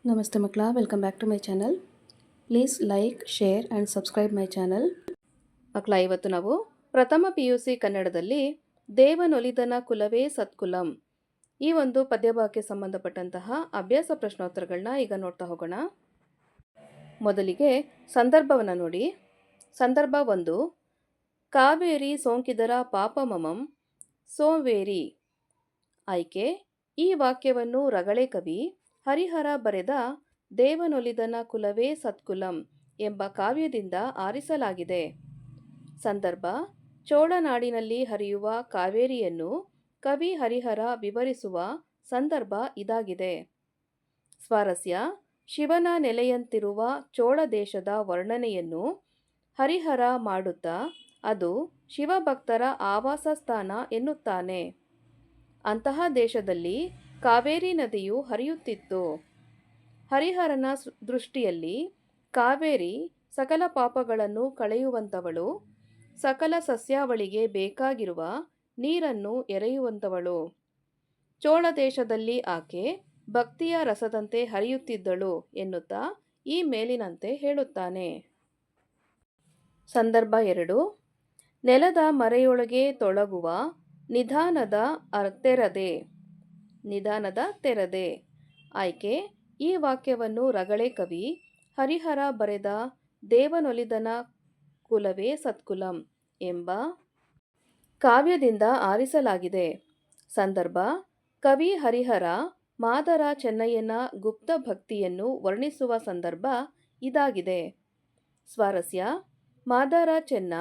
ನಮಸ್ತೆ ಮಕ್ಕಳ, welcome back to my channel. Please like, share and subscribe my channel. ಮಕ್ಕಳ, ಇವತ್ತು ನಾವು ಪ್ರಥಮ PUC ಕನ್ನಡದಲ್ಲಿ ದೇವನೊಲಿದನ ಕುಲವೇ ಸತ್ಕುಲಂ ಈ ಒಂದು ಪದ್ಯಭಾಗಕ್ಕೆ ಸಂಬಂಧಪಟ್ಟಂತಹ ಅಭ್ಯಾಸ ಪ್ರಶ್ನೋತ್ತರಗಳನ್ನ ಈಗ ನೋಡ್ತಾ ಹೋಗೋಣ. ಮೊದಲಿಗೆ ಸಂದರ್ಭವನ್ನು ನೋಡಿ. ಸಂದರ್ಭ 1, ಕಾವೇರಿ ಸೋಂಕಿದರ ಪಾಪಮಮಂ ಸೋಂವೇರಿ. ಆಯ್ಕೆ: ಈ ವಾಕ್ಯವನ್ನು ರಗಳೆ ಕವಿ ಹರಿಹರ ಬರೆದ ದೇವನೊಲಿದನ ಕುಲವೇ ಸತ್ಕುಲಂ ಎಂಬ ಕಾವ್ಯದಿಂದ ಆರಿಸಲಾಗಿದೆ. ಸಂದರ್ಭ: ಚೋಳನಾಡಿನಲ್ಲಿ ಹರಿಯುವ ಕಾವೇರಿಯನ್ನು ಕವಿ ಹರಿಹರ ವಿವರಿಸುವ ಸಂದರ್ಭ ಇದಾಗಿದೆ. ಸ್ವಾರಸ್ಯ: ಶಿವನ ನೆಲೆಯಂತಿರುವ ಚೋಳ ದೇಶದ ವರ್ಣನೆಯನ್ನು ಹರಿಹರ ಮಾಡುತ್ತಾ ಅದು ಶಿವಭಕ್ತರ ಆವಾಸ ಸ್ಥಾನ ಎನ್ನುತ್ತಾನೆ. ಅಂತಹ ದೇಶದಲ್ಲಿ ಕಾವೇರಿ ನದಿಯು ಹರಿಯುತ್ತಿತ್ತು. ಹರಿಹರನ ದೃಷ್ಟಿಯಲ್ಲಿ ಕಾವೇರಿ ಸಕಲ ಪಾಪಗಳನ್ನು ಕಳೆಯುವಂಥವಳು, ಸಕಲ ಸಸ್ಯಾವಳಿಗೆ ಬೇಕಾಗಿರುವ ನೀರನ್ನು ಎರೆಯುವಂಥವಳು. ಚೋಳ ದೇಶದಲ್ಲಿ ಆಕೆ ಭಕ್ತಿಯ ರಸದಂತೆ ಹರಿಯುತ್ತಿದ್ದಳು ಎನ್ನುತ್ತಾ ಈ ಮೇಲಿನಂತೆ ಹೇಳುತ್ತಾನೆ. ಸಂದರ್ಭ 2, ನೆಲದ ಮರೆಯೊಳಗೆ ತೊಳಗುವ ನಿಧಾನದ ತೆರದೆ. ನಿಧಾನದ ತೆರದೆ. ಆಯ್ಕೆ: ಈ ವಾಕ್ಯವನ್ನು ರಗಳೆ ಕವಿ ಹರಿಹರ ಬರೆದ ದೇವನೊಲಿದನ ಕುಲವೇ ಸತ್ಕುಲಂ ಎಂಬ ಕಾವ್ಯದಿಂದ ಆರಿಸಲಾಗಿದೆ. ಸಂದರ್ಭ: ಕವಿ ಹರಿಹರ ಮಾದಾರ ಚೆನ್ನಯ್ಯನ ಗುಪ್ತ ಭಕ್ತಿಯನ್ನು ವರ್ಣಿಸುವ ಸಂದರ್ಭ ಇದಾಗಿದೆ. ಸ್ವಾರಸ್ಯ: ಮಾದಾರ ಚೆನ್ನ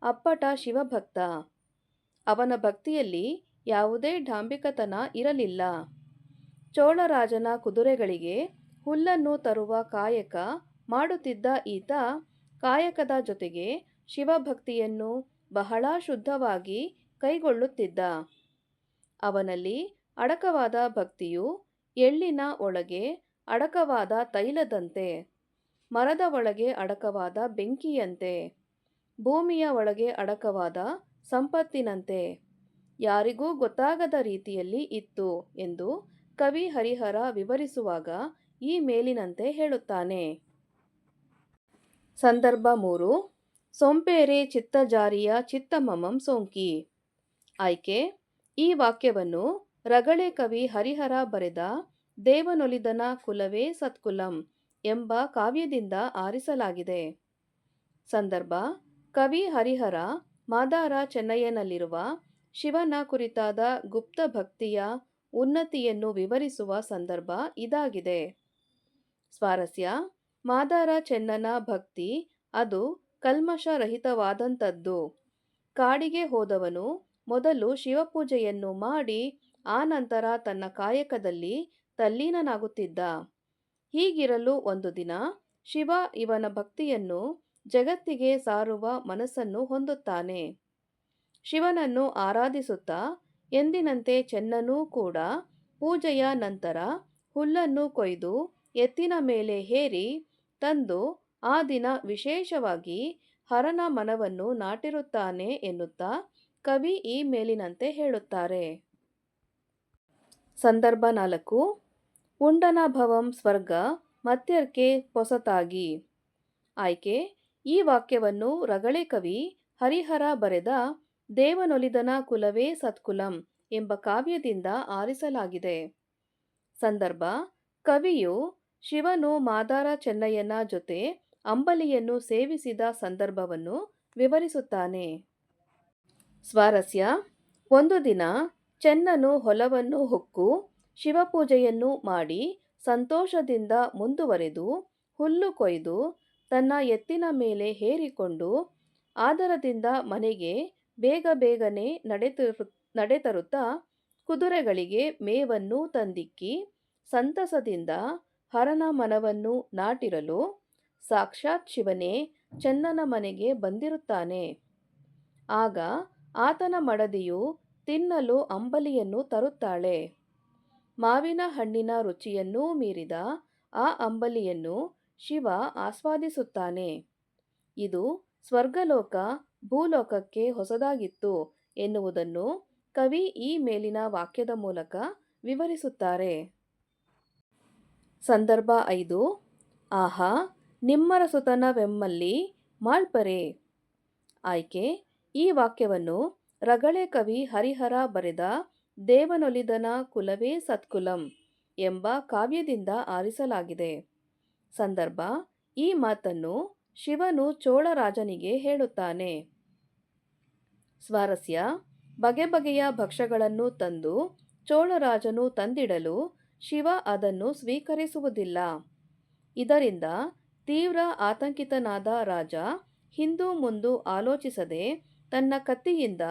ಅಪ್ಪಟ ಶಿವಭಕ್ತ. ಅವನ ಭಕ್ತಿಯಲ್ಲಿ ಯಾವುದೇ ಡಾಂಭಿಕತನ ಇರಲಿಲ್ಲ. ಚೋಳರಾಜನ ಕುದುರೆಗಳಿಗೆ ಹುಲ್ಲನ್ನು ತರುವ ಕಾಯಕ ಮಾಡುತ್ತಿದ್ದ ಈತ ಕಾಯಕದ ಜೊತೆಗೆ ಶಿವಭಕ್ತಿಯನ್ನು ಬಹಳ ಶುದ್ಧವಾಗಿ ಕೈಗೊಳ್ಳುತ್ತಿದ್ದ. ಅವನಲ್ಲಿ ಅಡಕವಾದ ಭಕ್ತಿಯು ಎಳ್ಳಿನ ಒಳಗೆ ಅಡಕವಾದ ತೈಲದಂತೆ, ಮರದ ಒಳಗೆ ಅಡಕವಾದ ಬೆಂಕಿಯಂತೆ, ಭೂಮಿಯ ಒಳಗೆ ಅಡಕವಾದ ಸಂಪತ್ತಿನಂತೆ ಯಾರಿಗೂ ಗೊತ್ತಾಗದ ರೀತಿಯಲ್ಲಿ ಇತ್ತು ಎಂದು ಕವಿ ಹರಿಹರ ವಿವರಿಸುವಾಗ ಈ ಮೇಲಿನಂತೆ ಹೇಳುತ್ತಾನೆ. ಸಂದರ್ಭ 3, ಸೊಂಪೇರೆ ಚಿತ್ತಜಾರಿಯ ಚಿತ್ತಮಮಂ ಸೋಂಕಿ. ಆಯ್ಕೆ: ಈ ವಾಕ್ಯವನ್ನು ರಗಳೆ ಕವಿ ಹರಿಹರ ಬರೆದ ದೇವನೊಲಿದನ ಕುಲವೇ ಸತ್ಕುಲಂ ಎಂಬ ಕಾವ್ಯದಿಂದ ಆರಿಸಲಾಗಿದೆ. ಸಂದರ್ಭ: ಕವಿ ಹರಿಹರ ಮಾದಾರ ಚೆನ್ನಯ್ಯನಲ್ಲಿರುವ ಶಿವನ ಕುರಿತಾದ ಗುಪ್ತ ಭಕ್ತಿಯ ಉನ್ನತಿಯನ್ನು ವಿವರಿಸುವ ಸಂದರ್ಭ ಇದಾಗಿದೆ. ಸ್ವಾರಸ್ಯ: ಮಾದಾರ ಚೆನ್ನನ ಭಕ್ತಿ ಅದು ಕಲ್ಮಷರಹಿತವಾದಂಥದ್ದು. ಕಾಡಿಗೆ ಹೋದವನು ಮೊದಲು ಶಿವಪೂಜೆಯನ್ನು ಮಾಡಿ ಆನಂತರ ತನ್ನ ಕಾಯಕದಲ್ಲಿ ತಲ್ಲೀನನಾಗುತ್ತಿದ್ದ. ಹೀಗಿರಲು ಒಂದು ದಿನ ಶಿವ ಇವನ ಭಕ್ತಿಯನ್ನು ಜಗತ್ತಿಗೆ ಸಾರುವ ಮನಸ್ಸನ್ನು ಹೊಂದುತ್ತಾನೆ. ಶಿವನನ್ನು ಆರಾಧಿಸುತ್ತಾ ಎಂದಿನಂತೆ ಚೆನ್ನನೂ ಕೂಡ ಪೂಜೆಯ ನಂತರ ಹುಲ್ಲನ್ನು ಕೊಯ್ದು ಎತ್ತಿನ ಮೇಲೆ ಹೇರಿ ತಂದು ಆ ದಿನ ವಿಶೇಷವಾಗಿ ಹರನ ಮನವನ್ನು ನಾಟಿರುತ್ತಾನೆ ಎನ್ನುತ್ತಾ ಕವಿ ಈ ಮೇಲಿನಂತೆ ಹೇಳುತ್ತಾರೆ. ಸಂದರ್ಭ 4, ಉಂಡನ ಭವಂ ಸ್ವರ್ಗ ಮರ್ತ್ಯಕ್ಕೆ ಪೊಸತಾಗಿ. ಆಯ್ಕೆ: ಈ ವಾಕ್ಯವನ್ನು ರಗಳೆ ಕವಿ ಹರಿಹರ ಬರೆದ ದೇವನೊಲಿದನ ಕುಲವೇ ಸತ್ಕುಲಂ ಎಂಬ ಕಾವ್ಯದಿಂದ ಆರಿಸಲಾಗಿದೆ. ಸಂದರ್ಭ: ಕವಿಯು ಶಿವನು ಮಾದಾರ ಚೆನ್ನಯ್ಯನ ಜೊತೆ ಅಂಬಲಿಯನ್ನು ಸೇವಿಸಿದ ಸಂದರ್ಭವನ್ನು ವಿವರಿಸುತ್ತಾನೆ. ಸ್ವಾರಸ್ಯ: ಒಂದು ದಿನ ಚೆನ್ನನು ಹೊಲವನ್ನು ಹೊಕ್ಕು ಶಿವಪೂಜೆಯನ್ನು ಮಾಡಿ ಸಂತೋಷದಿಂದ ಮುಂದುವರೆದು ಹುಲ್ಲು ಕೊಯ್ದು ತನ್ನ ಎತ್ತಿನ ಮೇಲೆ ಹೇರಿಕೊಂಡು ಆದರದಿಂದ ಮನೆಗೆ ಬೇಗ ಬೇಗನೆ ನಡೆತರುತ್ತಾ ಕುದುರೆಗಳಿಗೆ ಮೇವನ್ನು ತಂದಿಕ್ಕಿ ಸಂತಸದಿಂದ ಹರನ ಮನವನ್ನು ನಾಟಿರಲು ಸಾಕ್ಷಾತ್ ಶಿವನೇ ಚೆನ್ನನ ಮನೆಗೆ ಬಂದಿರುತ್ತಾನೆ. ಆಗ ಆತನ ಮಡದಿಯು ತಿನ್ನಲು ಅಂಬಲಿಯನ್ನು ತರುತ್ತಾಳೆ. ಮಾವಿನ ಹಣ್ಣಿನ ರುಚಿಯನ್ನೂ ಮೀರಿದ ಆ ಅಂಬಲಿಯನ್ನು ಶಿವ ಆಸ್ವಾದಿಸುತ್ತಾನೆ. ಇದು ಸ್ವರ್ಗಲೋಕ ಭೂಲೋಕಕ್ಕೆ ಹೊಸದಾಗಿತ್ತು ಎನ್ನುವುದನ್ನು ಕವಿ ಈ ಮೇಲಿನ ವಾಕ್ಯದ ಮೂಲಕ ವಿವರಿಸುತ್ತಾರೆ. ಸಂದರ್ಭ 5. ಆಹಾ ನಿಮ್ಮರಸುತನವೆಮ್ಮಲ್ಲಿ ಮಾಳ್ಪರೆ. ಆಯ್ಕೆ: ಈ ವಾಕ್ಯವನ್ನು ರಗಳೆ ಕವಿ ಹರಿಹರ ಬರೆದ ದೇವನೊಲಿದನ ಕುಲವೇ ಸತ್ಕುಲಂ ಎಂಬ ಕಾವ್ಯದಿಂದ ಆರಿಸಲಾಗಿದೆ. ಸಂದರ್ಭ: ಈ ಮಾತನ್ನು ಶಿವನು ಚೋಳರಾಜನಿಗೆ ಹೇಳುತ್ತಾನೆ. ಸ್ವಾರಸ್ಯ: ಬಗೆ ಬಗೆಯ ಭಕ್ಷ್ಯಗಳನ್ನು ತಂದು ಚೋಳರಾಜನು ತಂದಿಡಲು ಶಿವ ಅದನ್ನು ಸ್ವೀಕರಿಸುವುದಿಲ್ಲ. ಇದರಿಂದ ತೀವ್ರ ಆತಂಕಿತನಾದ ರಾಜ ಹಿಂದು ಮುಂದು ಆಲೋಚಿಸದೆ ತನ್ನ ಕತ್ತಿಯಿಂದ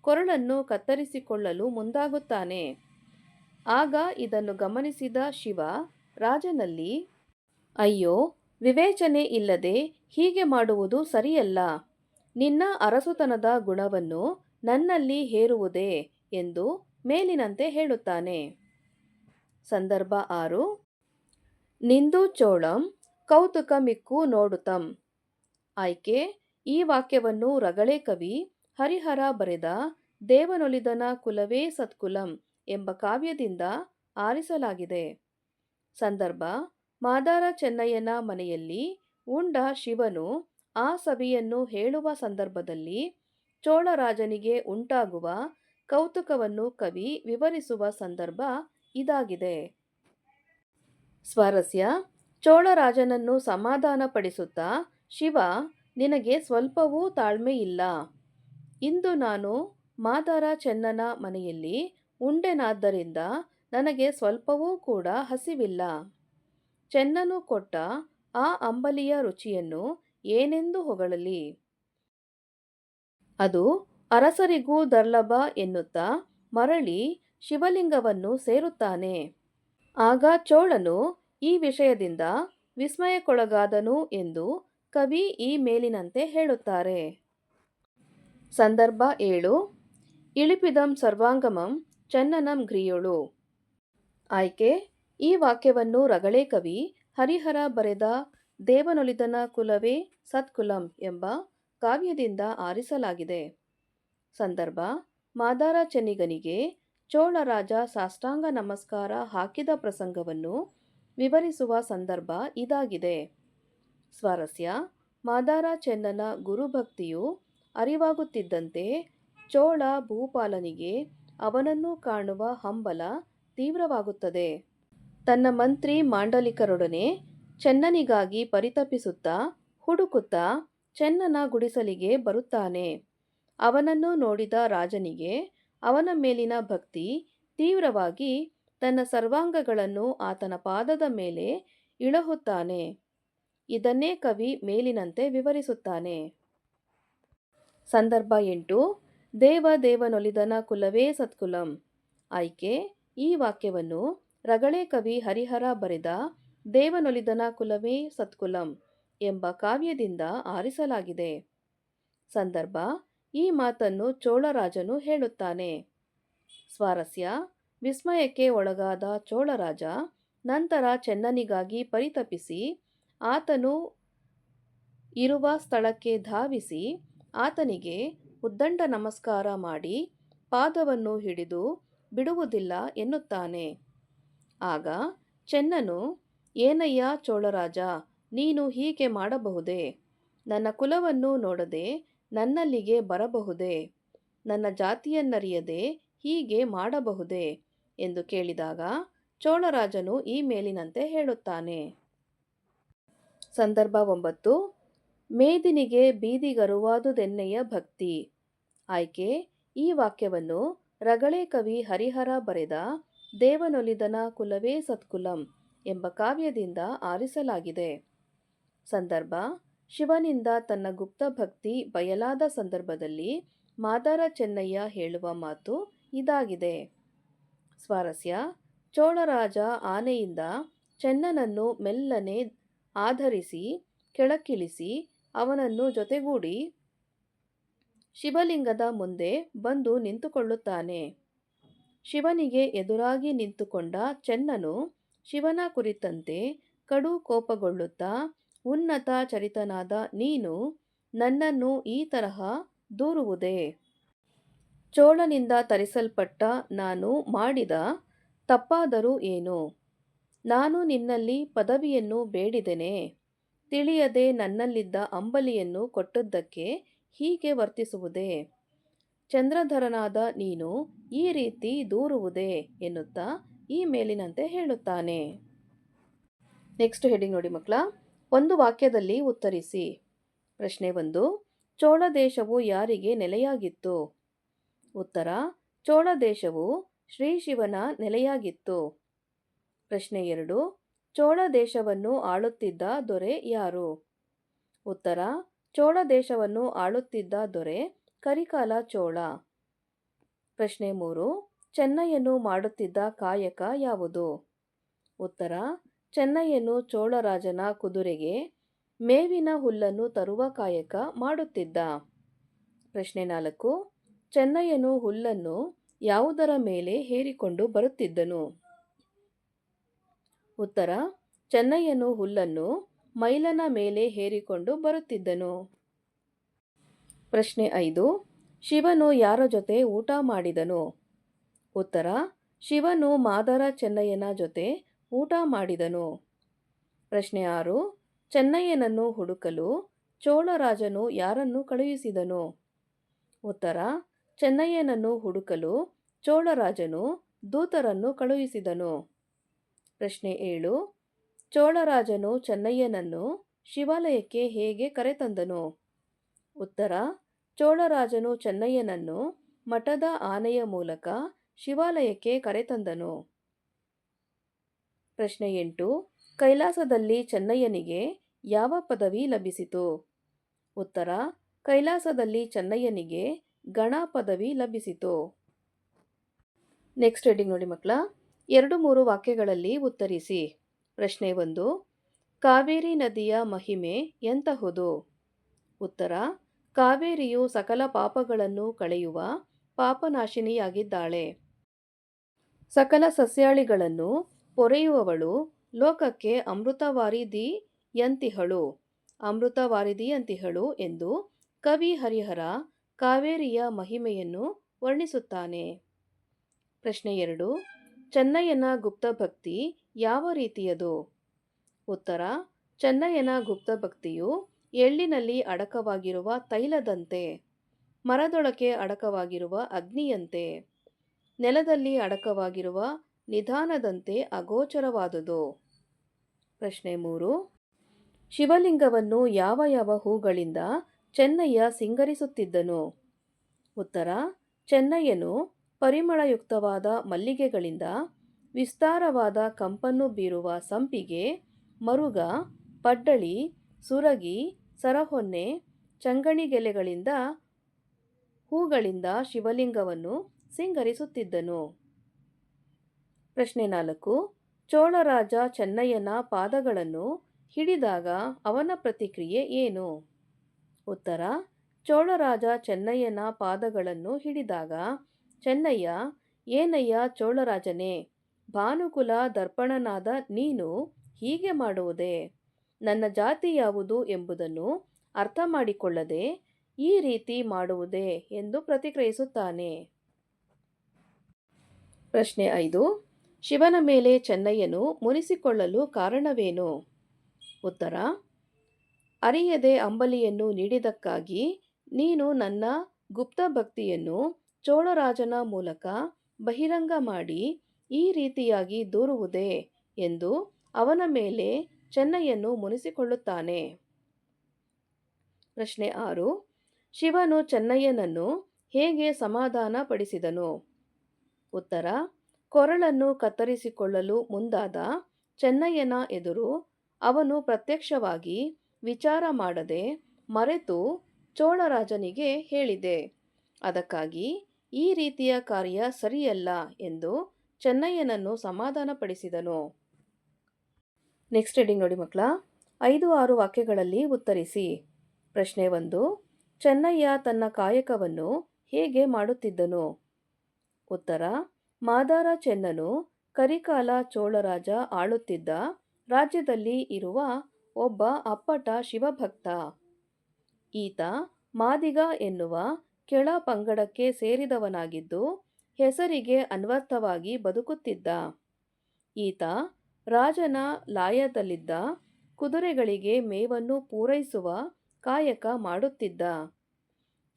ಕೊರಳನ್ನು ಕತ್ತರಿಸಿಕೊಳ್ಳಲು ಮುಂದಾಗುತ್ತಾನೆ. ಆಗ ಇದನ್ನು ಗಮನಿಸಿದ ಶಿವ ರಾಜನಲ್ಲಿ, ಅಯ್ಯೋ, ವಿವೇಚನೆ ಇಲ್ಲದೆ ಹೀಗೆ ಮಾಡುವುದು ಸರಿಯಲ್ಲ. ನಿನ್ನ ಅರಸುತನದ ಗುಣವನ್ನು ನನ್ನಲ್ಲಿ ಹೇರುವುದೇ ಎಂದು ಮೇಲಿನಂತೆ ಹೇಳುತ್ತಾನೆ. ಸಂದರ್ಭ 6. ನಿಂದು ಚೋಳಂ ಕೌತುಕಮಿಕ್ಕು ನೋಡುತ್ತಂ. ಆಯ್ಕೆ: ಈ ವಾಕ್ಯವನ್ನು ರಗಳೆ ಕವಿ ಹರಿಹರ ಬರೆದ ದೇವನೊಲಿದನ ಕುಲವೇ ಸತ್ಕುಲಂ ಎಂಬ ಕಾವ್ಯದಿಂದ ಆರಿಸಲಾಗಿದೆ. ಸಂದರ್ಭ: ಮಾದಾರ ಚೆನ್ನಯ್ಯನ ಮನೆಯಲ್ಲಿ ಉಂಡ ಶಿವನು ಆ ಸವಿಯನ್ನು ಹೇಳುವ ಸಂದರ್ಭದಲ್ಲಿ ಚೋಳರಾಜನಿಗೆ ಉಂಟಾಗುವ ಕೌತುಕವನ್ನು ಕವಿ ವಿವರಿಸುವ ಸಂದರ್ಭ ಇದಾಗಿದೆ. ಸ್ವಾರಸ್ಯ: ಚೋಳರಾಜನನ್ನು ಸಮಾಧಾನಪಡಿಸುತ್ತಾ ಶಿವ, ನಿನಗೆ ಸ್ವಲ್ಪವೂ ತಾಳ್ಮೆಯಿಲ್ಲ. ಇಂದು ನಾನು ಮಾದಾರ ಚೆನ್ನನ ಮನೆಯಲ್ಲಿ ಉಂಡೆನಾದ್ದರಿಂದ ನನಗೆ ಸ್ವಲ್ಪವೂ ಕೂಡ ಹಸಿವಿಲ್ಲ. ಚೆನ್ನನು ಕೊಟ್ಟ ಆ ಅಂಬಲಿಯ ರುಚಿಯನ್ನು ಏನೆಂದು ಹೊಗಳಲಿ? ಅದು ಅರಸರಿಗೂ ದುರ್ಲಭ ಎನ್ನುತ್ತಾ ಮರಳಿ ಶಿವಲಿಂಗವನ್ನು ಸೇರುತ್ತಾನೆ. ಆಗ ಚೋಳನು ಈ ವಿಷಯದಿಂದ ವಿಸ್ಮಯಕ್ಕೊಳಗಾದನು ಎಂದು ಕವಿ ಈ ಮೇಲಿನಂತೆ ಹೇಳುತ್ತಾರೆ. ಸಂದರ್ಭ 7. ಇಳಿಪಿದಂ ಸರ್ವಾಂಗಮಂ ಚೆನ್ನನಂ ಗ್ರಿಯೊಳು. ಆಯ್ಕೆ: ಈ ವಾಕ್ಯವನ್ನು ರಗಳೆ ಕವಿ ಹರಿಹರ ಬರೆದ ದೇವನೊಲಿದನ ಕುಲವೇ ಸತ್ಕುಲಂ ಎಂಬ ಕಾವ್ಯದಿಂದ ಆರಿಸಲಾಗಿದೆ. ಸಂದರ್ಭ: ಮಾದಾರ ಚೆನ್ನಿಗನಿಗೆ ಚೋಳರಾಜ ಸಾಷ್ಟಾಂಗ ನಮಸ್ಕಾರ ಹಾಕಿದ ಪ್ರಸಂಗವನ್ನು ವಿವರಿಸುವ ಸಂದರ್ಭ ಇದಾಗಿದೆ. ಸ್ವಾರಸ್ಯ: ಮಾದಾರ ಚೆನ್ನನ ಗುರುಭಕ್ತಿಯು ಅರಿವಾಗುತ್ತಿದ್ದಂತೆ ಚೋಳ ಭೂಪಾಲನಿಗೆ ಅವನನ್ನು ಕಾಣುವ ಹಂಬಲ ತೀವ್ರವಾಗುತ್ತದೆ. ತನ್ನ ಮಂತ್ರಿ ಮಾಂಡಲಿಕರೊಡನೆ ಚೆನ್ನನಿಗಾಗಿ ಪರಿತಪಿಸುತ್ತಾ ಹುಡುಕುತ್ತಾ ಚೆನ್ನನ ಗುಡಿಸಲಿಗೆ ಬರುತ್ತಾನೆ. ಅವನನ್ನು ನೋಡಿದ ರಾಜನಿಗೆ ಅವನ ಮೇಲಿನ ಭಕ್ತಿ ತೀವ್ರವಾಗಿ ತನ್ನ ಸರ್ವಾಂಗಗಳನ್ನು ಆತನ ಪಾದದ ಮೇಲೆ ಇಳಹುತ್ತಾನೆ. ಇದನ್ನೇ ಕವಿ ಮೇಲಿನಂತೆ ವಿವರಿಸುತ್ತಾನೆ. ಸಂದರ್ಭ 8. ದೇವನೊಲಿದನ ಕುಲವೇ ಸತ್ಕುಲಂ. ಆಯ್ಕೆ: ಈ ವಾಕ್ಯವನ್ನು ರಗಳೆ ಕವಿ ಹರಿಹರ ಬರೆದ ದೇವನೊಲಿದನ ಕುಲವೇ ಸತ್ಕುಲಂ ಎಂಬ ಕಾವ್ಯದಿಂದ ಆರಿಸಲಾಗಿದೆ. ಸಂದರ್ಭ: ಈ ಮಾತನ್ನು ಚೋಳರಾಜನು ಹೇಳುತ್ತಾನೆ. ಸ್ವಾರಸ್ಯ: ವಿಸ್ಮಯಕ್ಕೆ ಒಳಗಾದ ಚೋಳರಾಜ ನಂತರ ಚೆನ್ನನಿಗಾಗಿ ಪರಿತಪಿಸಿ ಆತನು ಇರುವ ಸ್ಥಳಕ್ಕೆ ಧಾವಿಸಿ ಆತನಿಗೆ ಉದ್ದಂಡ ನಮಸ್ಕಾರ ಮಾಡಿ ಪಾದವನ್ನು ಹಿಡಿದು ಬಿಡುವುದಿಲ್ಲ ಎನ್ನುತ್ತಾನೆ. ಆಗ ಚೆನ್ನನು, ಏನಯ್ಯ ಚೋಳರಾಜ, ನೀನು ಹೀಗೆ ಮಾಡಬಹುದೇ? ನನ್ನ ಕುಲವನ್ನು ನೋಡದೆ ನನ್ನಲ್ಲಿಗೆ ಬರಬಹುದೇ? ನನ್ನ ಜಾತಿಯನ್ನರಿಯದೆ ಹೀಗೆ ಮಾಡಬಹುದೇ ಎಂದು ಕೇಳಿದಾಗ ಚೋಳರಾಜನು ಈ ಮೇಲಿನಂತೆ ಹೇಳುತ್ತಾನೆ. ಸಂದರ್ಭ 9. ಮೇದಿನಿಗೆ ಬೀದಿಗರುವಾದುದೆನ್ನಯ್ಯ ಭಕ್ತಿ. ಆಯ್ಕೆ: ಈ ವಾಕ್ಯವನ್ನು ರಗಳೆ ಕವಿ ಹರಿಹರ ಬರೆದ ದೇವನೊಲಿದನ ಕುಲವೇ ಸತ್ಕುಲಂ ಎಂಬ ಕಾವ್ಯದಿಂದ ಆರಿಸಲಾಗಿದೆ. ಸಂದರ್ಭ: ಶಿವನಿಂದ ತನ್ನ ಗುಪ್ತ ಭಕ್ತಿ ಬಯಲಾದ ಸಂದರ್ಭದಲ್ಲಿ ಮಾದಾರ ಚೆನ್ನಯ್ಯ ಹೇಳುವ ಮಾತು ಇದಾಗಿದೆ. ಸ್ವಾರಸ್ಯ: ಚೋಳರಾಜ ಆನೆಯಿಂದ ಚೆನ್ನನನ್ನು ಮೆಲ್ಲನೆ ಆಧರಿಸಿ ಕೆಳಕ್ಕಿಳಿಸಿ ಅವನನ್ನು ಜೊತೆಗೂಡಿ ಶಿವಲಿಂಗದ ಮುಂದೆ ಬಂದು ನಿಂತುಕೊಳ್ಳುತ್ತಾನೆ. ಶಿವನಿಗೆ ಎದುರಾಗಿ ನಿಂತುಕೊಂಡ ಚೆನ್ನನು ಶಿವನ ಕುರಿತಂತೆ ಕಡು ಕೋಪಗೊಳ್ಳುತ್ತಾ, ಉನ್ನತ ಚರಿತನಾದ ನೀನು ನನ್ನನ್ನು ಈ ತರಹ ದೂರುವುದೇ? ಚೋಳನಿಂದ ತರಿಸಲ್ಪಟ್ಟ ನಾನು ಮಾಡಿದ ತಪ್ಪಾದರೂ ಏನು? ನಾನು ನಿನ್ನಲ್ಲಿ ಪದವಿಯನ್ನು ಬೇಡಿದೆನೆ, ತಿಳಿಯದೆ ನನ್ನಲ್ಲಿದ್ದ ಅಂಬಲಿಯನ್ನು ಕೊಟ್ಟದ್ದಕ್ಕೆ ಹೀಗೆ ವರ್ತಿಸುವುದೇ? ಚಂದ್ರಧರನಾದ ನೀನು ಈ ರೀತಿ ದೂರುವುದೇ ಎನ್ನುತ್ತಾ ಈ ಮೇಲಿನಂತೆ ಹೇಳುತ್ತಾನೆ. ನೆಕ್ಸ್ಟ್ ಹೆಡಿಂಗ್ ನೋಡಿ ಮಕ್ಕಳ. ಒಂದು ವಾಕ್ಯದಲ್ಲಿ ಉತ್ತರಿಸಿ. ಪ್ರಶ್ನೆ 1. ಚೋಳ ದೇಶವು ಯಾರಿಗೆ ನೆಲೆಯಾಗಿತ್ತು? ಉತ್ತರ: ಚೋಳ ದೇಶವು ಶ್ರೀ ಶಿವನ ನೆಲೆಯಾಗಿತ್ತು. ಪ್ರಶ್ನೆ 2. ಚೋಳ ದೇಶವನ್ನು ಆಳುತ್ತಿದ್ದ ದೊರೆ ಯಾರು? ಉತ್ತರ: ಚೋಳ ದೇಶವನ್ನು ಆಳುತ್ತಿದ್ದ ದೊರೆ ಕರಿಕಾಲ ಚೋಳ. ಪ್ರಶ್ನೆ 3. ಚೆನ್ನಯ್ಯನು ಮಾಡುತ್ತಿದ್ದ ಕಾಯಕ ಯಾವುದು? ಉತ್ತರ: ಚೆನ್ನಯ್ಯನು ಚೋಳರಾಜನ ಕುದುರೆಗೆ ಮೇವಿನ ಹುಲ್ಲನ್ನು ತರುವ ಕಾಯಕ ಮಾಡುತ್ತಿದ್ದ. ಪ್ರಶ್ನೆ 4. ಚೆನ್ನಯ್ಯನು ಹುಲ್ಲನ್ನು ಯಾವುದರ ಮೇಲೆ ಹೇರಿಕೊಂಡು ಬರುತ್ತಿದ್ದನು? ಉತ್ತರ: ಚೆನ್ನಯ್ಯನು ಹುಲ್ಲನ್ನು ಮೈಲನ ಮೇಲೆ ಹೇರಿಕೊಂಡು ಬರುತ್ತಿದ್ದನು. ಪ್ರಶ್ನೆ 5. ಶಿವನು ಯಾರ ಜೊತೆ ಊಟ ಮಾಡಿದನು? ಉತ್ತರ: ಶಿವನು ಮಾದರ ಚೆನ್ನಯ್ಯನ ಜೊತೆ ಊಟ ಮಾಡಿದನು. ಪ್ರಶ್ನೆ 6. ಚೆನ್ನಯ್ಯನನ್ನು ಹುಡುಕಲು ಚೋಳರಾಜನು ಯಾರನ್ನು ಕಳುಹಿಸಿದನು? ಉತ್ತರ: ಚೆನ್ನಯ್ಯನನ್ನು ಹುಡುಕಲು ಚೋಳರಾಜನು ದೂತರನ್ನು ಕಳುಹಿಸಿದನು. ಪ್ರಶ್ನೆ 7. ಚೋಳರಾಜನು ಚೆನ್ನಯ್ಯನನ್ನು ಶಿವಾಲಯಕ್ಕೆ ಹೇಗೆ ಕರೆತಂದನು? ಉತ್ತರ: ಚೋಳರಾಜನು ಚೆನ್ನಯ್ಯನನ್ನು ಮಠದ ಆನೆಯ ಮೂಲಕ ಶಿವಾಲಯಕ್ಕೆ ಕರೆತಂದನು. ಪ್ರಶ್ನೆ 8. ಕೈಲಾಸದಲ್ಲಿ ಚೆನ್ನಯ್ಯನಿಗೆ ಯಾವ ಪದವಿ ಲಭಿಸಿತು? ಉತ್ತರ: ಕೈಲಾಸದಲ್ಲಿ ಚೆನ್ನಯ್ಯನಿಗೆ ಗಣ ಪದವಿ ಲಭಿಸಿತು. ನೆಕ್ಸ್ಟ್ ಹೆಡಿಂಗ್ ನೋಡಿ ಮಕ್ಕಳ. 2-3 ವಾಕ್ಯಗಳಲ್ಲಿ ಉತ್ತರಿಸಿ. ಪ್ರಶ್ನೆ 1. ಕಾವೇರಿ ನದಿಯ ಮಹಿಮೆ ಎಂತಹುದು? ಉತ್ತರ: ಕಾವೇರಿಯು ಸಕಲ ಪಾಪಗಳನ್ನು ಕಳೆಯುವ ಪಾಪನಾಶಿನಿಯಾಗಿದ್ದಾಳೆ. ಸಕಲ ಸಸ್ಯಾಳಿಗಳನ್ನು ಪೊರೆಯುವವಳು, ಲೋಕಕ್ಕೆ ಅಮೃತವಾರಿಧಿಯಂತಿಹಳು ಎಂದು ಕವಿ ಹರಿಹರ ಕಾವೇರಿಯ ಮಹಿಮೆಯನ್ನು ವರ್ಣಿಸುತ್ತಾನೆ. ಪ್ರಶ್ನೆ 2. ಚೆನ್ನಯ್ಯನ ಗುಪ್ತಭಕ್ತಿ ಯಾವ ರೀತಿಯದು? ಉತ್ತರ: ಚೆನ್ನಯ್ಯನ ಗುಪ್ತಭಕ್ತಿಯು ಎಳ್ಳಿನಲ್ಲಿ ಅಡಕವಾಗಿರುವ ತೈಲದಂತೆ, ಮರದೊಳಗೆ ಅಡಕವಾಗಿರುವ ಅಗ್ನಿಯಂತೆ, ನೆಲದಲ್ಲಿ ಅಡಕವಾಗಿರುವ ನಿಧಾನದಂತೆ ಅಗೋಚರವಾದುದು. ಪ್ರಶ್ನೆ 3. ಶಿವಲಿಂಗವನ್ನು ಯಾವ ಯಾವ ಹೂಗಳಿಂದ ಚೆನ್ನಯ್ಯ ಸಿಂಗರಿಸುತ್ತಿದ್ದನು? ಉತ್ತರ: ಚೆನ್ನಯ್ಯನು ಪರಿಮಳಯುಕ್ತವಾದ ಮಲ್ಲಿಗೆಗಳಿಂದ, ವಿಸ್ತಾರವಾದ ಕಂಪನ್ನು ಬೀರುವ ಸಂಪಿಗೆ, ಮರುಗ, ಪಡ್ಡಳಿ, ಸುರಗಿ, ಸರಹೊನ್ನೆ, ಚಂಗಣಿಗೆಲೆಗಳಿಂದ ಹೂಗಳಿಂದ ಶಿವಲಿಂಗವನ್ನು ಸಿಂಗರಿಸುತ್ತಿದ್ದನು. ಪ್ರಶ್ನೆ 4. ಚೋಳರಾಜ ಚೆನ್ನಯ್ಯನ ಪಾದಗಳನ್ನು ಹಿಡಿದಾಗ ಅವನ ಪ್ರತಿಕ್ರಿಯೆ ಏನು? ಉತ್ತರ: ಚೋಳರಾಜ ಚೆನ್ನಯ್ಯನ ಪಾದಗಳನ್ನು ಹಿಡಿದಾಗ ಚೆನ್ನಯ್ಯ, ಏನಯ್ಯ ಚೋಳರಾಜನೇ, ಭಾನುಕುಲ ದರ್ಪಣನಾದ ನೀನು ಹೀಗೆ ಮಾಡುವುದೇ? ನನ್ನ ಜಾತಿ ಯಾವುದು ಎಂಬುದನ್ನು ಅರ್ಥ ಮಾಡಿಕೊಳ್ಳದೆ ಈ ರೀತಿ ಮಾಡುವುದೇ ಎಂದು ಪ್ರತಿಕ್ರಿಯಿಸುತ್ತಾನೆ. ಪ್ರಶ್ನೆ 5. ಶಿವನ ಮೇಲೆ ಚೆನ್ನಯ್ಯನು ಮುನಿಸಿಕೊಳ್ಳಲು ಕಾರಣವೇನು? ಉತ್ತರ: ಅರಿಯದೆ ಅಂಬಲಿಯನ್ನು ನೀಡಿದ್ದಕ್ಕಾಗಿ ನೀನು ನನ್ನ ಗುಪ್ತಭಕ್ತಿಯನ್ನು ಚೋಳರಾಜನ ಮೂಲಕ ಬಹಿರಂಗ ಮಾಡಿ ಈ ರೀತಿಯಾಗಿ ದೂರುವುದೇ ಎಂದು ಅವನ ಮೇಲೆ ಚೆನ್ನಯ್ಯನು ಮುನಿಸಿಕೊಳ್ಳುತ್ತಾನೆ. ಪ್ರಶ್ನೆ 6. ಶಿವನು ಚೆನ್ನಯ್ಯನನ್ನು ಹೇಗೆ ಸಮಾಧಾನ ಪಡಿಸಿದನು? ಉತ್ತರ: ಕೊರಳನ್ನು ಕತ್ತರಿಸಿಕೊಳ್ಳಲು ಮುಂದಾದ ಚೆನ್ನಯ್ಯನ ಎದುರು ಅವನು ಪ್ರತ್ಯಕ್ಷವಾಗಿ ವಿಚಾರ ಮಾಡದೆ ಮರೆತು ಚೋಳರಾಜನಿಗೆ ಹೇಳಿದೆ. ಅದಕ್ಕಾಗಿ ಈ ರೀತಿಯ ಕಾರ್ಯ ಸರಿಯಲ್ಲ ಎಂದು ಚೆನ್ನಯ್ಯನನ್ನು ಸಮಾಧಾನಪಡಿಸಿದನು. ನೆಕ್ಸ್ಟ್ ಹೆಡಿಂಗ್ ನೋಡಿ ಮಕ್ಕಳ. 5-6 ವಾಕ್ಯಗಳಲ್ಲಿ ಉತ್ತರಿಸಿ. ಪ್ರಶ್ನೆ 1. ಚೆನ್ನಯ್ಯ ತನ್ನ ಕಾಯಕವನ್ನು ಹೇಗೆ ಮಾಡುತ್ತಿದ್ದನು? ಉತ್ತರ: ಮಾದಾರ ಚೆನ್ನನು ಕರಿಕಾಲ ಚೋಳರಾಜ ಆಳುತ್ತಿದ್ದ ರಾಜ್ಯದಲ್ಲಿ ಇರುವ ಒಬ್ಬ ಅಪ್ಪಟ ಶಿವಭಕ್ತ. ಈತ ಮಾದಿಗ ಎನ್ನುವ ಕೆಳ ಪಂಗಡಕ್ಕೆ ಸೇರಿದವನಾಗಿದ್ದು ಹೆಸರಿಗೆ ಅನ್ವರ್ಥವಾಗಿ ಬದುಕುತ್ತಿದ್ದ. ಈತ ರಾಜನ ಲಾಯದಲ್ಲಿದ್ದ ಕುದುರೆಗಳಿಗೆ ಮೇವನ್ನು ಪೂರೈಸುವ ಕಾಯಕ ಮಾಡುತ್ತಿದ್ದ.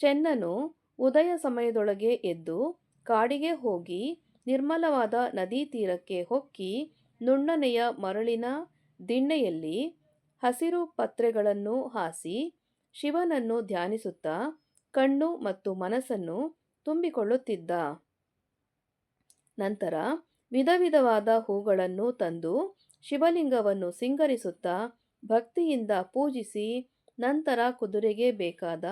ಚೆನ್ನನು ಉದಯ ಸಮಯದೊಳಗೆ ಎದ್ದು ಕಾಡಿಗೆ ಹೋಗಿ ನಿರ್ಮಲವಾದ ನದೀ ತೀರಕ್ಕೆ ಹೊಕ್ಕಿ ನುಣ್ಣನೆಯ ಮರಳಿನ ದಿಣ್ಣೆಯಲ್ಲಿ ಹಸಿರು ಪತ್ರೆಗಳನ್ನು ಹಾಸಿ ಶಿವನನ್ನು ಧ್ಯಾನಿಸುತ್ತಾ ಕಣ್ಣು ಮತ್ತು ಮನಸ್ಸನ್ನು ತುಂಬಿಕೊಳ್ಳುತ್ತಿದ್ದ. ನಂತರ ವಿಧ ವಿಧವಾದ ಹೂಗಳನ್ನು ತಂದು ಶಿವಲಿಂಗವನ್ನು ಸಿಂಗರಿಸುತ್ತಾ ಭಕ್ತಿಯಿಂದ ಪೂಜಿಸಿ ನಂತರ ಕುದುರೆಗೆ ಬೇಕಾದ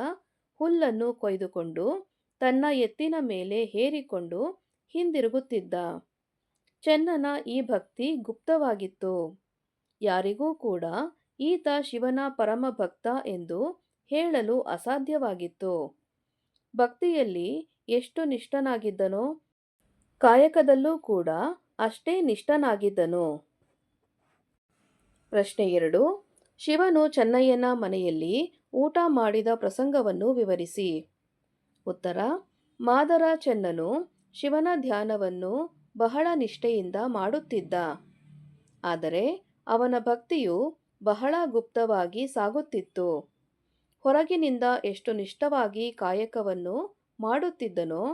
ಹುಲ್ಲನ್ನು ಕೊಯ್ದುಕೊಂಡು ತನ್ನ ಎತ್ತಿನ ಮೇಲೆ ಹೇರಿಕೊಂಡು ಹಿಂದಿರುಗುತ್ತಿದ್ದ. ಚೆನ್ನನ ಈ ಭಕ್ತಿ ಗುಪ್ತವಾಗಿತ್ತು. ಯಾರಿಗೂ ಕೂಡ ಈತ ಶಿವನ ಪರಮ ಭಕ್ತ ಎಂದು ಹೇಳಲು ಅಸಾಧ್ಯವಾಗಿತ್ತು. ಭಕ್ತಿಯಲ್ಲಿ ಎಷ್ಟು ನಿಷ್ಠನಾಗಿದ್ದನೋ ಕಾಯಕದಲ್ಲೂ ಕೂಡ ಅಷ್ಟೇ ನಿಷ್ಠನಾಗಿದ್ದನು. ಪ್ರಶ್ನೆ 2. ಶಿವನು ಚೆನ್ನಯ್ಯನ ಮನೆಯಲ್ಲಿ ಊಟ ಮಾಡಿದ ಪ್ರಸಂಗವನ್ನು ವಿವರಿಸಿ. ಉತ್ತರ: ಮಾದರ ಚೆನ್ನನು ಶಿವನ ಧ್ಯಾನವನ್ನು ಬಹಳ ನಿಷ್ಠೆಯಿಂದ ಮಾಡುತ್ತಿದ್ದ. ಆದರೆ ಅವನ ಭಕ್ತಿಯು ಬಹಳ ಗುಪ್ತವಾಗಿ ಸಾಗುತ್ತಿತ್ತು. ಹೊರಗಿನಿಂದ ಎಷ್ಟು ನಿಷ್ಠವಾಗಿ ಕಾಯಕವನ್ನು ಮಾಡುತ್ತಿದ್ದನೋ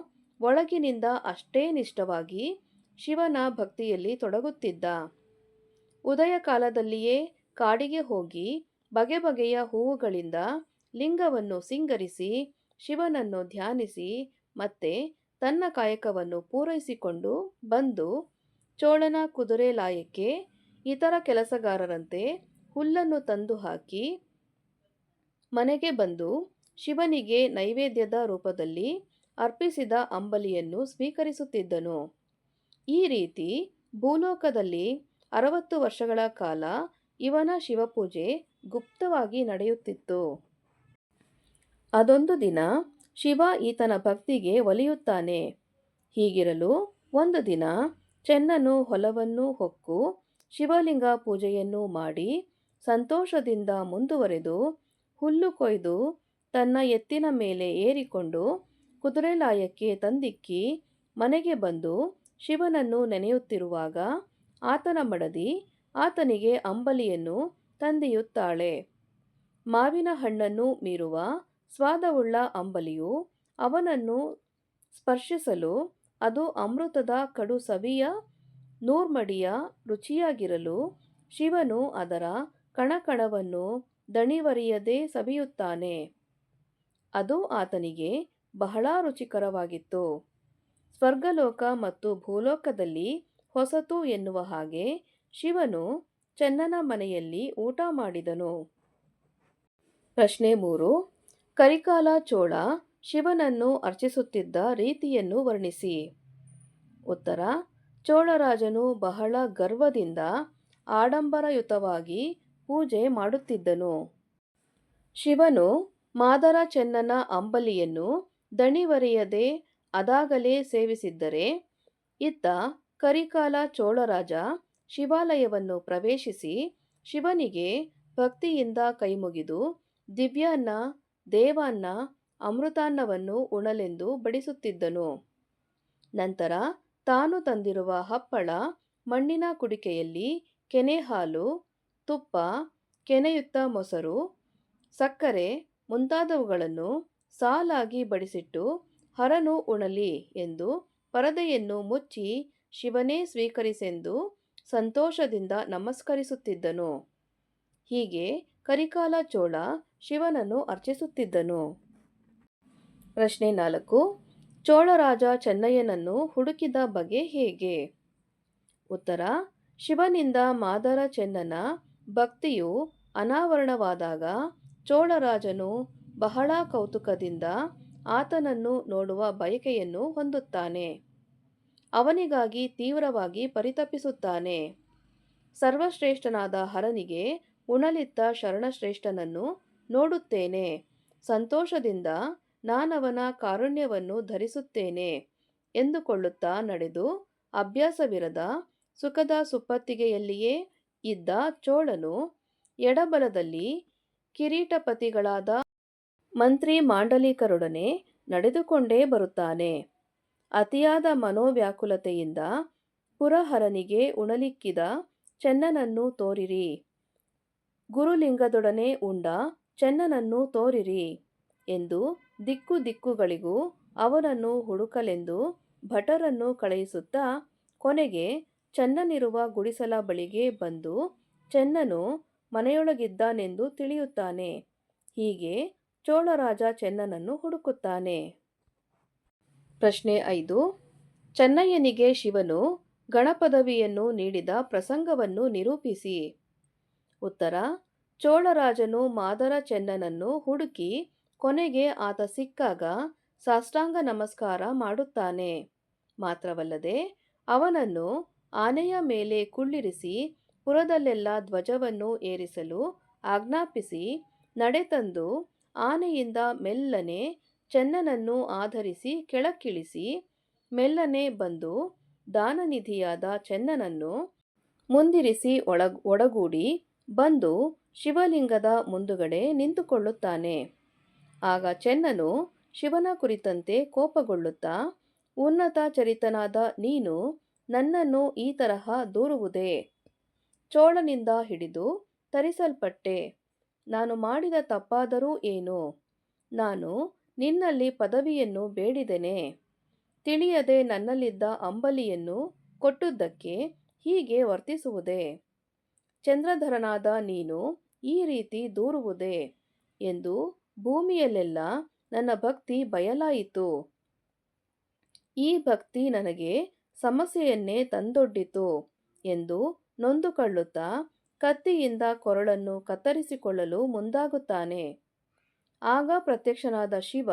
ಒಳಗಿನಿಂದ ಅಷ್ಟೇ ನಿಷ್ಠವಾಗಿ ಶಿವನ ಭಕ್ತಿಯಲ್ಲಿ ತೊಡಗುತ್ತಿದ್ದ. ಉದಯ ಕಾಲದಲ್ಲಿಯೇ ಕಾಡಿಗೆ ಹೋಗಿ ಬಗೆ ಬಗೆಯ ಹೂವುಗಳಿಂದ ಲಿಂಗವನ್ನು ಸಿಂಗರಿಸಿ ಶಿವನನ್ನು ಧ್ಯಾನಿಸಿ ಮತ್ತೆ ತನ್ನ ಕಾಯಕವನ್ನು ಪೂರೈಸಿಕೊಂಡು ಬಂದು ಚೋಳನ ಕುದುರೆ ಲಾಯಕ್ಕೆ ಇತರ ಕೆಲಸಗಾರರಂತೆ ಹುಲ್ಲನ್ನು ತಂದು ಹಾಕಿ ಮನೆಗೆ ಬಂದು ಶಿವನಿಗೆ ನೈವೇದ್ಯದ ರೂಪದಲ್ಲಿ ಅರ್ಪಿಸಿದ ಅಂಬಲಿಯನ್ನು ಸ್ವೀಕರಿಸುತ್ತಿದ್ದನು. ಈ ರೀತಿ ಭೂಲೋಕದಲ್ಲಿ 60 ವರ್ಷಗಳ ಕಾಲ ಇವನ ಶಿವಪೂಜೆ ಗುಪ್ತವಾಗಿ ನಡೆಯುತ್ತಿತ್ತು. ಅದೊಂದು ದಿನ ಶಿವ ಈತನ ಭಕ್ತಿಗೆ ಒಲಿಯುತ್ತಾನೆ. ಹೀಗಿರಲು ಒಂದು ದಿನ ಚೆನ್ನನು ಹೊಲವನ್ನು ಹೊಕ್ಕು ಶಿವಲಿಂಗ ಪೂಜೆಯನ್ನು ಮಾಡಿ ಸಂತೋಷದಿಂದ ಮುಂದುವರೆದು ಹುಲ್ಲು ಕೊಯ್ದು ತನ್ನ ಎತ್ತಿನ ಮೇಲೆ ಏರಿಕೊಂಡು ಕುದುರೆ ಲಾಯಕ್ಕೆ ತಂದಿಕ್ಕಿ ಮನೆಗೆ ಬಂದು ಶಿವನನ್ನು ನೆನೆಯುತ್ತಿರುವಾಗ ಆತನ ಮಡದಿ ಆತನಿಗೆ ಅಂಬಲಿಯನ್ನು ತಂದಿಯುತ್ತಾಳೆ. ಮಾವಿನ ಹಣ್ಣನ್ನು ಮೀರುವ ಸ್ವಾದವುಳ್ಳ ಅಂಬಲಿಯು ಅವನನ್ನು ಸ್ಪರ್ಶಿಸಲು ಅದು ಅಮೃತದ ಕಡು ಸವಿಯ ನೂರ್ಮಡಿಯ ರುಚಿಯಾಗಿರಲು ಶಿವನು ಅದರ ಕಣಕಣವನ್ನು ದಣಿವರಿಯದೆ ಸವಿಯುತ್ತಾನೆ. ಅದು ಆತನಿಗೆ ಬಹಳ ರುಚಿಕರವಾಗಿತ್ತು. ಸ್ವರ್ಗಲೋಕ ಮತ್ತು ಭೂಲೋಕದಲ್ಲಿ ಹೊಸತು ಎನ್ನುವ ಹಾಗೆ ಶಿವನು ಚೆನ್ನನ ಮನೆಯಲ್ಲಿ ಊಟ ಮಾಡಿದನು. ಪ್ರಶ್ನೆ 3. ಕರಿಕಾಲ ಚೋಳ ಶಿವನನ್ನು ಅರ್ಚಿಸುತ್ತಿದ್ದ ರೀತಿಯನ್ನು ವರ್ಣಿಸಿ. ಉತ್ತರ: ಚೋಳರಾಜನು ಬಹಳ ಗರ್ವದಿಂದ ಆಡಂಬರಯುತವಾಗಿ ಪೂಜೆ ಮಾಡುತ್ತಿದ್ದನು. ಶಿವನು ಮಾದರ ಚೆನ್ನನ ಅಂಬಲಿಯನ್ನು ದಣಿವರಿಯದೆ ಅದಾಗಲೇ ಸೇವಿಸಿದ್ದರೆ ಇತ್ತ ಕರಿಕಾಲ ಚೋಳರಾಜ ಶಿವಾಲಯವನ್ನು ಪ್ರವೇಶಿಸಿ ಶಿವನಿಗೆ ಭಕ್ತಿಯಿಂದ ಕೈಮುಗಿದು ದಿವ್ಯಾನ್ನ, ದೇವಾನ್ನ, ಅಮೃತಾನ್ನವನ್ನು ಉಣಲೆಂದು ಬಡಿಸುತ್ತಿದ್ದನು. ನಂತರ ತಾನು ತಂದಿರುವ ಹಪ್ಪಳ, ಮಣ್ಣಿನ ಕುಡಿಕೆಯಲ್ಲಿ ಕೆನೆ ಹಾಲು, ತುಪ್ಪ, ಕೆನೆಯುತ್ತ ಮೊಸರು, ಸಕ್ಕರೆ ಮುಂತಾದವುಗಳನ್ನು ಸಾಲಾಗಿ ಬಡಿಸಿಟ್ಟು ಹರನು ಉಣಲಿ ಎಂದು ಪರದೆಯನ್ನು ಮುಚ್ಚಿ ಶಿವನೇ ಸ್ವೀಕರಿಸೆಂದು ಸಂತೋಷದಿಂದ ನಮಸ್ಕರಿಸುತ್ತಿದ್ದನು. ಹೀಗೆ ಕರಿಕಾಲ ಚೋಳ ಶಿವನನ್ನು ಅರ್ಚಿಸುತ್ತಿದ್ದನು. ಪ್ರಶ್ನೆ 4. ಚೋಳರಾಜ ಚೆನ್ನಯ್ಯನನ್ನು ಹುಡುಕಿದ ಬಗೆ ಹೇಗೆ? ಉತ್ತರ: ಶಿವನಿಂದ ಮಾದರ ಚೆನ್ನನ ಭಕ್ತಿಯು ಅನಾವರಣವಾದಾಗ ಚೋಳರಾಜನು ಬಹಳ ಕೌತುಕದಿಂದ ಆತನನ್ನು ನೋಡುವ ಬಯಕೆಯನ್ನು ಹೊಂದುತ್ತಾನೆ. ಅವನಿಗಾಗಿ ತೀವ್ರವಾಗಿ ಪರಿತಪಿಸುತ್ತಾನೆ. ಸರ್ವಶ್ರೇಷ್ಠನಾದ ಹರನಿಗೆ ಉಣಲಿತ್ತ ಶರಣಶ್ರೇಷ್ಠನನ್ನು ನೋಡುತ್ತೇನೆ, ಸಂತೋಷದಿಂದ ನಾನವನ ಕಾರುಣ್ಯವನ್ನು ಧರಿಸುತ್ತೇನೆ ಎಂದುಕೊಳ್ಳುತ್ತಾ ನಡೆದು ಅಭ್ಯಾಸವಿರದ ಸುಖದ ಸುಪ್ಪತ್ತಿಗೆಯಲ್ಲಿಯೇ ಇದ್ದ ಚೋಳನು ಎಡಬಲದಲ್ಲಿ ಕಿರೀಟಪತಿಗಳಾದ ಮಂತ್ರಿ ಮಾಂಡಲಿಕರೊಡನೆ ನಡೆದುಕೊಂಡೇ ಬರುತ್ತಾನೆ. ಅತಿಯಾದ ಮನೋವ್ಯಾಕುಲತೆಯಿಂದ ಪುರಹರನಿಗೆ ಉಣಲಿಕ್ಕಿದ ಚೆನ್ನನನ್ನು ತೋರಿರಿ. ಗುರುಲಿಂಗದೊಡನೆ ಉಂಡ ಚೆನ್ನನನ್ನು ತೋರಿರಿ ಎಂದು ದಿಕ್ಕು ದಿಕ್ಕುಗಳಿಗೂ ಅವನನ್ನು ಹುಡುಕಲೆಂದು ಭಟರನ್ನು ಕಳುಹಿಸುತ್ತಾ ಕೊನೆಗೆ ಚೆನ್ನನಿರುವ ಗುಡಿಸಲ ಬಳಿಗೆ ಬಂದು ಚೆನ್ನನು ಮನೆಯೊಳಗಿದ್ದಾನೆಂದು ತಿಳಿಯುತ್ತಾನೆ. ಹೀಗೆ ಚೋಳರಾಜ ಚೆನ್ನನನ್ನು ಹುಡುಕುತ್ತಾನೆ. ಪ್ರಶ್ನೆ 5. ಚೆನ್ನಯ್ಯನಿಗೆ ಶಿವನು ಗಣಪದವಿಯನ್ನು ನೀಡಿದ ಪ್ರಸಂಗವನ್ನು ನಿರೂಪಿಸಿ. ಉತ್ತರ: ಚೋಳರಾಜನು ಮಾದರ ಚೆನ್ನನನ್ನು ಹುಡುಕಿ ಕೊನೆಗೆ ಆತ ಸಿಕ್ಕಾಗ ಸಾಷ್ಟಾಂಗ ನಮಸ್ಕಾರ ಮಾಡುತ್ತಾನೆ. ಮಾತ್ರವಲ್ಲದೆ ಅವನನ್ನು ಆನೆಯ ಮೇಲೆ ಕುಳ್ಳಿರಿಸಿ ಪುರದಲ್ಲೆಲ್ಲ ಧ್ವಜವನ್ನು ಏರಿಸಲು ಆಜ್ಞಾಪಿಸಿ ನಡೆತಂದು ಆನೆಯಿಂದ ಮೆಲ್ಲನೆ ಚೆನ್ನನನ್ನು ಆಧರಿಸಿ ಕೆಳಕ್ಕಿಳಿಸಿ ಮೆಲ್ಲನೆ ಬಂದು ದಾನನಿಧಿಯಾದ ಚೆನ್ನನನ್ನು ಮುಂದಿರಿಸಿ ಒಡಗೂಡಿ ಬಂದು ಶಿವಲಿಂಗದ ಮುಂದುಗಡೆ ನಿಂತುಕೊಳ್ಳುತ್ತಾನೆ. ಆಗ ಚೆನ್ನನು ಶಿವನ ಕುರಿತಂತೆ ಕೋಪಗೊಳ್ಳುತ್ತಾ, ಉನ್ನತ ಚರಿತನಾದ ನೀನು ನನ್ನನ್ನು ಈ ತರಹ ದೂರುವುದೇ? ಚೋಳನಿಂದ ಹಿಡಿದು ತರಿಸಲ್ಪಟ್ಟೆ. ನಾನು ಮಾಡಿದ ತಪ್ಪಾದರೂ ಏನು? ನಾನು ನಿನ್ನಲ್ಲಿ ಪದವಿಯನ್ನು ಬೇಡಿದೆನೆ. ತಿಳಿಯದೆ ನನ್ನಲ್ಲಿದ್ದ ಅಂಬಲಿಯನ್ನು ಕೊಟ್ಟುದಕ್ಕೆ ಹೀಗೆ ವರ್ತಿಸುವುದೇ? ಚಂದ್ರಧರನಾದ ನೀನು ಈ ರೀತಿ ದೂರುವುದೇ? ಎಂದು ಭೂಮಿಯಲ್ಲೆಲ್ಲ ನನ್ನ ಭಕ್ತಿ ಬಯಲಾಯಿತು. ಈ ಭಕ್ತಿ ನನಗೆ ಸಮಸ್ಯೆಯನ್ನೇ ತಂದೊಡ್ಡಿತು ಎಂದು ನೊಂದುಕೊಳ್ಳುತ್ತಾ ಕತ್ತಿಯಿಂದ ಕೊರಳನ್ನು ಕತ್ತರಿಸಿಕೊಳ್ಳಲು ಮುಂದಾಗುತ್ತಾನೆ. ಆಗ ಪ್ರತ್ಯಕ್ಷನಾದ ಶಿವ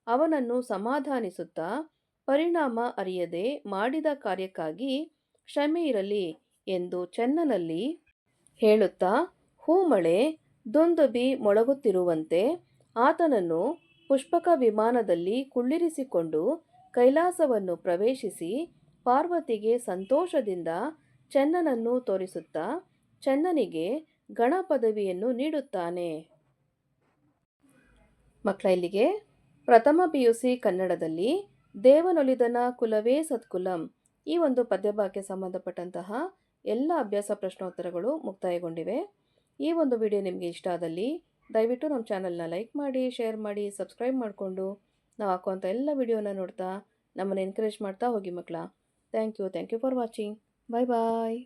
ಅವನನ್ನು ಸಮಾಧಾನಿಸುತ್ತಾ, ಪರಿಣಾಮ ಅರಿಯದೆ ಮಾಡಿದ ಕಾರ್ಯಕ್ಕಾಗಿ ಕ್ಷಮೆ ಇರಲಿ ಎಂದು ಚೆನ್ನನಲ್ಲಿ ಹೇಳುತ್ತಾ ಹೂಮಳೆ ದುಂದುಬಿ ಮೊಳಗುತ್ತಿರುವಂತೆ ಆತನನ್ನು ಪುಷ್ಪಕ ವಿಮಾನದಲ್ಲಿ ಕುಳ್ಳಿರಿಸಿಕೊಂಡು ಕೈಲಾಸವನ್ನು ಪ್ರವೇಶಿಸಿ ಪಾರ್ವತಿಗೆ ಸಂತೋಷದಿಂದ ಚೆನ್ನನನ್ನು ತೋರಿಸುತ್ತಾ ಚೆನ್ನನಿಗೆ ಗಣಪದವಿಯನ್ನು ನೀಡುತ್ತಾನೆ. ಮಕ್ಕಳ, ಇಲ್ಲಿಗೆ ಪ್ರಥಮ PUC ಕನ್ನಡದಲ್ಲಿ ದೇವನೊಲಿದನ ಕುಲವೇ ಸತ್ಕುಲಂ ಈ ಒಂದು ಪದ್ಯಭಾಗಕ್ಕೆ ಸಂಬಂಧಪಟ್ಟಂತಹ ಎಲ್ಲ ಅಭ್ಯಾಸ ಪ್ರಶ್ನೋತ್ತರಗಳು ಮುಕ್ತಾಯಗೊಂಡಿವೆ. ಈ ಒಂದು ವಿಡಿಯೋ ನಿಮಗೆ ಇಷ್ಟ ಆದಲ್ಲಿ ದಯವಿಟ್ಟು ನಮ್ಮ ಚಾನಲ್ನ ಲೈಕ್ ಮಾಡಿ, ಶೇರ್ ಮಾಡಿ, ಸಬ್ಸ್ಕ್ರೈಬ್ ಮಾಡಿಕೊಂಡು ನಾವು ಹಾಕುವಂಥ ಎಲ್ಲ ವಿಡಿಯೋನ ನೋಡ್ತಾ ನಮ್ಮನ್ನು ಎನ್ಕರೇಜ್ ಮಾಡ್ತಾ ಹೋಗಿ ಮಕ್ಕಳ. Thank you for watching. Bye bye.